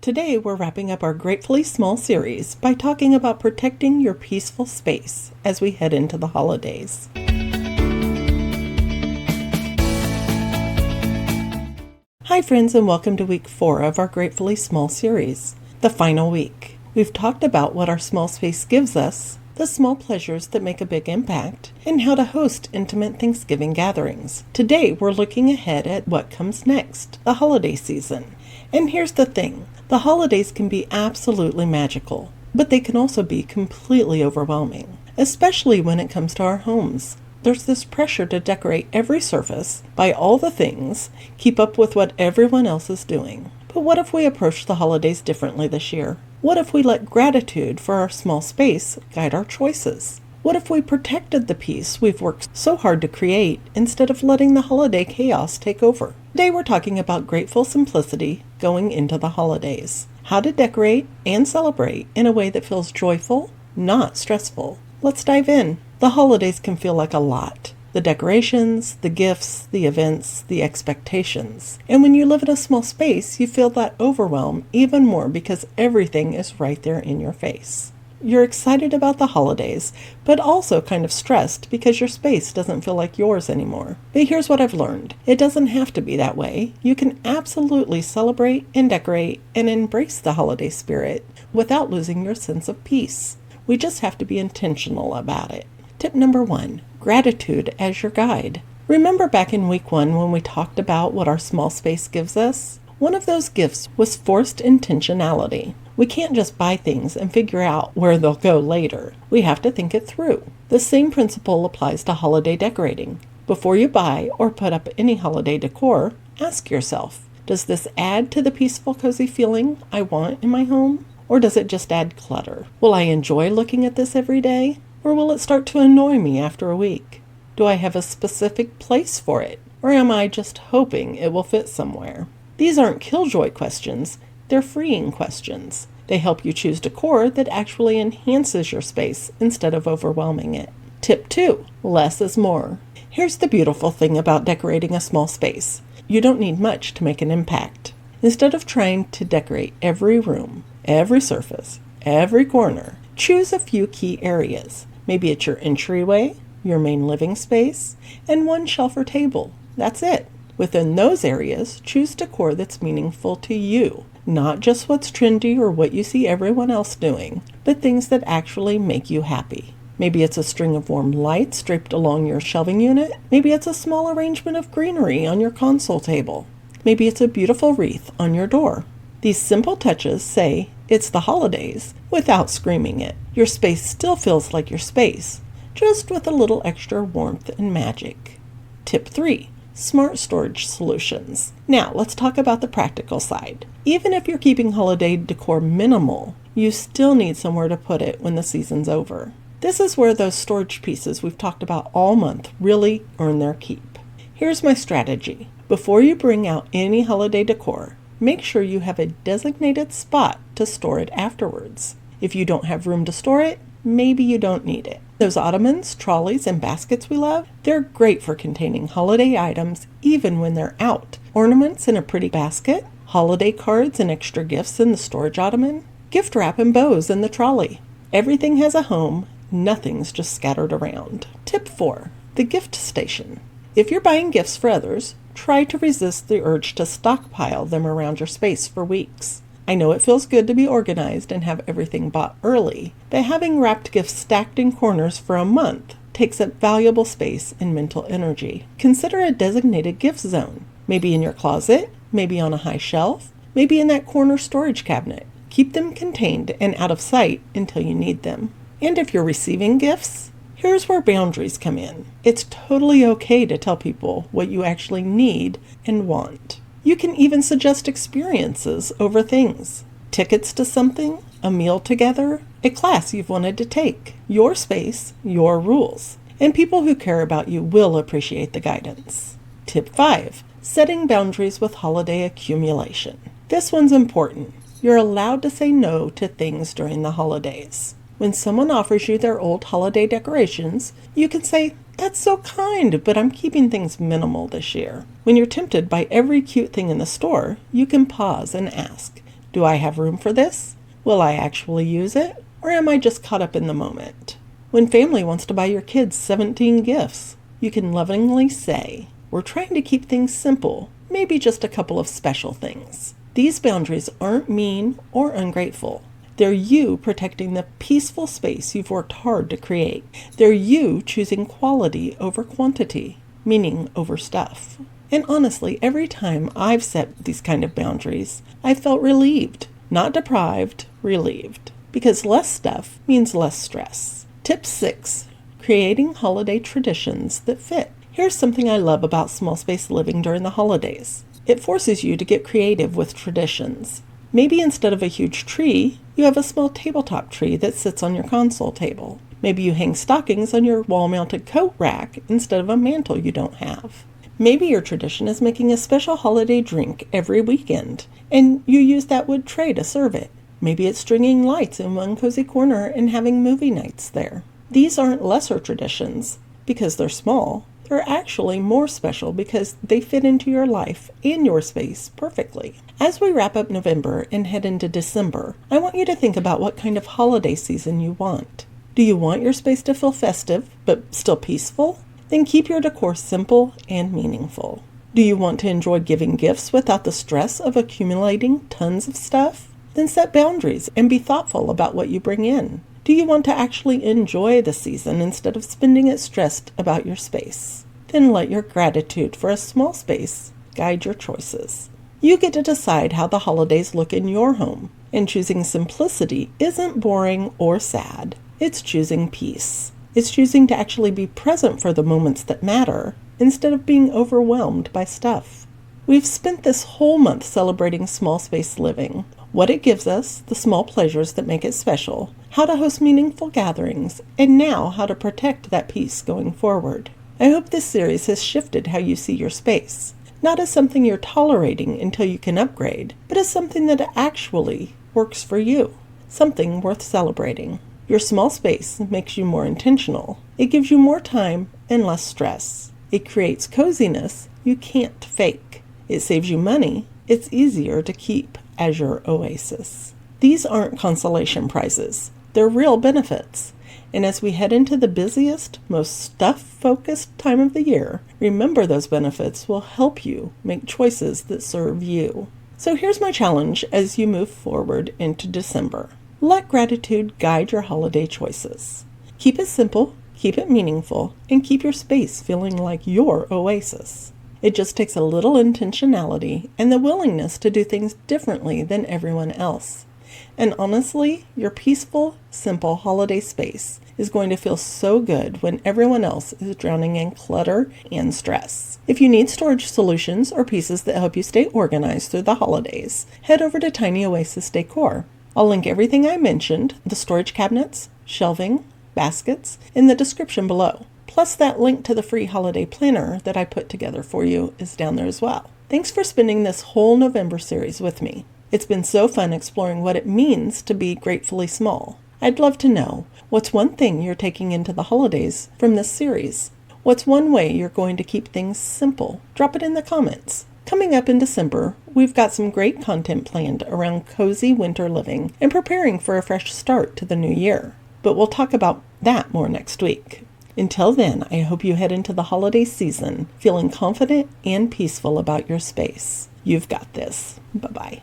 Today we're wrapping up our Gratefully Small series by talking about protecting your peaceful space as we head into the holidays. Hi friends, and welcome to week 4 of our Gratefully Small series, the final week. We've talked about what our small space gives us, the small pleasures that make a big impact, and how to host intimate Thanksgiving gatherings. Today we're looking ahead at what comes next, the holiday season. And here's the thing, the holidays can be absolutely magical, but they can also be completely overwhelming, especially when it comes to our homes. There's this pressure to decorate every surface, buy all the things, keep up with what everyone else is doing. But what if we approach the holidays differently this year? What if we let gratitude for our small space guide our choices? What if we protected the peace we've worked so hard to create instead of letting the holiday chaos take over? Today we're talking about grateful simplicity going into the holidays. How to decorate and celebrate in a way that feels joyful, not stressful. Let's dive in. The holidays can feel like a lot. The decorations, the gifts, the events, the expectations. And when you live in a small space, you feel that overwhelm even more because everything is right there in your face. You're excited about the holidays, but also kind of stressed because your space doesn't feel like yours anymore. But here's what I've learned. It doesn't have to be that way. You can absolutely celebrate and decorate and embrace the holiday spirit without losing your sense of peace. We just have to be intentional about it. Tip number 1, gratitude as your guide. Remember back in week 1 when we talked about what our small space gives us? One of those gifts was forced intentionality. We can't just buy things and figure out where they'll go later. We have to think it through. The same principle applies to holiday decorating. Before you buy or put up any holiday decor, ask yourself, does this add to the peaceful, cozy feeling I want in my home? Or does it just add clutter? Will I enjoy looking at this every day? Or will it start to annoy me after a week? Do I have a specific place for it? Or am I just hoping it will fit somewhere? These aren't killjoy questions. They're freeing questions. They help you choose decor that actually enhances your space instead of overwhelming it. Tip 2, less is more. Here's the beautiful thing about decorating a small space. You don't need much to make an impact. Instead of trying to decorate every room, every surface, every corner, choose a few key areas. Maybe it's your entryway, your main living space, and one shelf or table. That's it. Within those areas, choose decor that's meaningful to you. Not just what's trendy or what you see everyone else doing, but things that actually make you happy. Maybe it's a string of warm lights draped along your shelving unit. Maybe it's a small arrangement of greenery on your console table. Maybe it's a beautiful wreath on your door. These simple touches say it's the holidays without screaming it. Your space still feels like your space, just with a little extra warmth and magic. Tip 3. Smart storage solutions. Now, let's talk about the practical side. Even if you're keeping holiday decor minimal, you still need somewhere to put it when the season's over. This is where those storage pieces we've talked about all month really earn their keep. Here's my strategy. Before you bring out any holiday decor, make sure you have a designated spot to store it afterwards. If you don't have room to store it, maybe you don't need it. Those ottomans, trolleys, and baskets we love, they're great for containing holiday items even when they're out. Ornaments in a pretty basket, holiday cards and extra gifts in the storage ottoman, gift wrap and bows in the trolley. Everything has a home, nothing's just scattered around. Tip 4. The gift station. If you're buying gifts for others, try to resist the urge to stockpile them around your space for weeks. I know it feels good to be organized and have everything bought early, but having wrapped gifts stacked in corners for a month takes up valuable space and mental energy. Consider a designated gift zone, maybe in your closet, maybe on a high shelf, maybe in that corner storage cabinet. Keep them contained and out of sight until you need them. And if you're receiving gifts, here's where boundaries come in. It's totally okay to tell people what you actually need and want. You can even suggest experiences over things. Tickets to something, a meal together, a class you've wanted to take. Your space, your rules. And people who care about you will appreciate the guidance. Tip 5. Setting boundaries with holiday accumulation. This one's important. You're allowed to say no to things during the holidays. When someone offers you their old holiday decorations, you can say, "That's so kind, but I'm keeping things minimal this year." When you're tempted by every cute thing in the store, you can pause and ask, Do I have room for this? Will I actually use it? Or am I just caught up in the moment? When family wants to buy your kids 17 gifts, you can lovingly say, we're trying to keep things simple, maybe just a couple of special things. These boundaries aren't mean or ungrateful. They're you protecting the peaceful space you've worked hard to create. They're you choosing quality over quantity, meaning over stuff. And honestly, every time I've set these kind of boundaries, I've felt relieved. Not deprived, relieved. Because less stuff means less stress. Tip 6. Creating holiday traditions that fit. Here's something I love about small space living during the holidays. It forces you to get creative with traditions. Maybe instead of a huge tree, you have a small tabletop tree that sits on your console table. Maybe you hang stockings on your wall-mounted coat rack instead of a mantle you don't have. Maybe your tradition is making a special holiday drink every weekend, and you use that wood tray to serve it. Maybe it's stringing lights in one cozy corner and having movie nights there. These aren't lesser traditions because they're small. They're actually more special because they fit into your life and your space perfectly. As we wrap up November and head into December, I want you to think about what kind of holiday season you want. Do you want your space to feel festive, but still peaceful? Then keep your decor simple and meaningful. Do you want to enjoy giving gifts without the stress of accumulating tons of stuff? Then set boundaries and be thoughtful about what you bring in. Do you want to actually enjoy the season instead of spending it stressed about your space? Then let your gratitude for a small space guide your choices. You get to decide how the holidays look in your home, and choosing simplicity isn't boring or sad. It's choosing peace. It's choosing to actually be present for the moments that matter instead of being overwhelmed by stuff. We've spent this whole month celebrating small space living, what it gives us, the small pleasures that make it special, how to host meaningful gatherings, and now how to protect that peace going forward. I hope this series has shifted how you see your space, not as something you're tolerating until you can upgrade, but as something that actually works for you, something worth celebrating. Your small space makes you more intentional. It gives you more time and less stress. It creates coziness you can't fake. It saves you money. It's easier to keep as your oasis. These aren't consolation prizes. They're real benefits. And as we head into the busiest, most stuff-focused time of the year, remember those benefits will help you make choices that serve you. So here's my challenge as you move forward into December. Let gratitude guide your holiday choices. Keep it simple, keep it meaningful, and keep your space feeling like your oasis. It just takes a little intentionality and the willingness to do things differently than everyone else. And honestly, your peaceful, simple holiday space is going to feel so good when everyone else is drowning in clutter and stress. If you need storage solutions or pieces that help you stay organized through the holidays, head over to Tiny Oasis Decor. I'll link everything I mentioned, the storage cabinets, shelving, baskets, in the description below. Plus that link to the free holiday planner that I put together for you is down there as well. Thanks for spending this whole November series with me. It's been so fun exploring what it means to be gratefully small. I'd love to know, what's one thing you're taking into the holidays from this series? What's one way you're going to keep things simple? Drop it in the comments. Coming up in December, we've got some great content planned around cozy winter living and preparing for a fresh start to the new year. But we'll talk about that more next week. Until then, I hope you head into the holiday season feeling confident and peaceful about your space. You've got this. Bye-bye.